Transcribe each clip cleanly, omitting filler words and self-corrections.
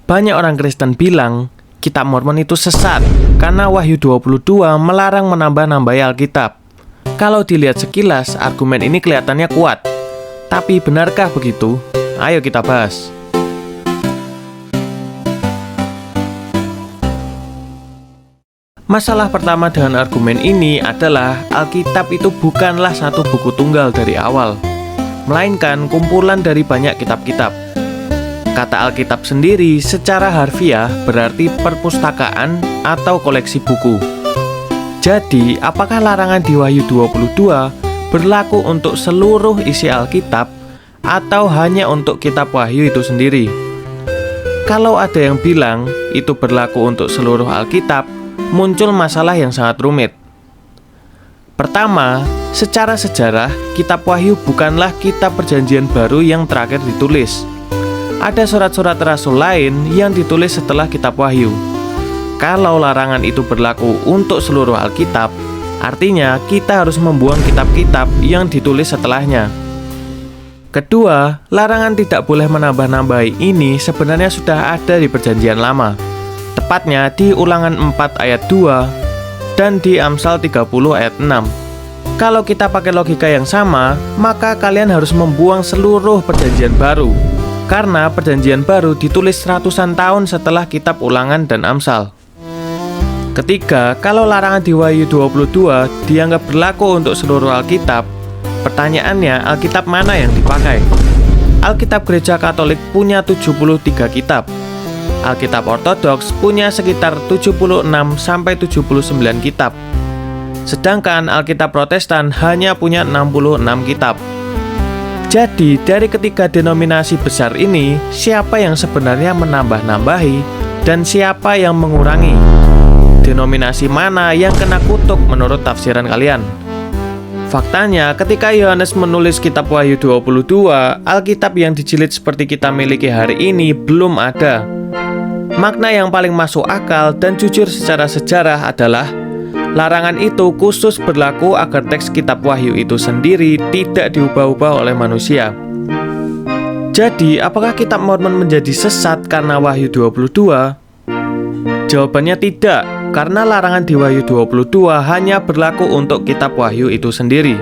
Banyak orang Kristen bilang Kitab Mormon itu sesat karena Wahyu 22 melarang menambah-nambahi Alkitab. Kalau dilihat sekilas, argumen ini kelihatannya kuat. Tapi benarkah begitu? Ayo kita bahas. Masalah pertama dengan argumen ini adalah Alkitab itu bukanlah satu buku tunggal dari awal, melainkan kumpulan dari banyak kitab-kitab. Kata Alkitab sendiri secara harfiah berarti perpustakaan atau koleksi buku. Jadi, apakah larangan di Wahyu 22 berlaku untuk seluruh isi Alkitab atau hanya untuk kitab Wahyu itu sendiri? Kalau ada yang bilang itu berlaku untuk seluruh Alkitab, muncul masalah yang sangat rumit. Pertama, secara sejarah, kitab Wahyu bukanlah kitab Perjanjian Baru yang terakhir ditulis. Ada surat-surat rasul lain yang ditulis setelah kitab Wahyu. Kalau larangan itu berlaku untuk seluruh Alkitab, artinya kita harus membuang kitab-kitab yang ditulis setelahnya. Kedua, larangan tidak boleh menambah-nambahi ini sebenarnya sudah ada di Perjanjian Lama. Tepatnya di Ulangan 4 ayat 2 dan di Amsal 30 ayat 6. Kalau kita pakai logika yang sama, maka kalian harus membuang seluruh Perjanjian Baru, karena Perjanjian Baru ditulis ratusan tahun setelah kitab Ulangan dan Amsal. Ketiga, kalau larangan di Wahyu 22 dianggap berlaku untuk seluruh Alkitab, pertanyaannya Alkitab mana yang dipakai? Alkitab Gereja Katolik punya 73 kitab. Alkitab Ortodoks punya sekitar 76-79 kitab. Sedangkan Alkitab Protestan hanya punya 66 kitab. Jadi, dari ketiga denominasi besar ini, siapa yang sebenarnya menambah-nambahi dan siapa yang mengurangi? Denominasi mana yang kena kutuk menurut tafsiran kalian? Faktanya, ketika Yohanes menulis kitab Wahyu 22, Alkitab yang dijilid seperti kita miliki hari ini belum ada. Makna yang paling masuk akal dan jujur secara sejarah adalah larangan itu khusus berlaku agar teks kitab Wahyu itu sendiri tidak diubah-ubah oleh manusia. Jadi, apakah kitab Mormon menjadi sesat karena Wahyu 22? Jawabannya tidak, karena larangan di Wahyu 22 hanya berlaku untuk kitab Wahyu itu sendiri.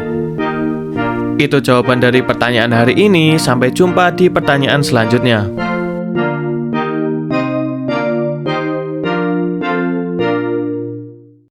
Itu jawaban dari pertanyaan hari ini. Sampai jumpa di pertanyaan selanjutnya.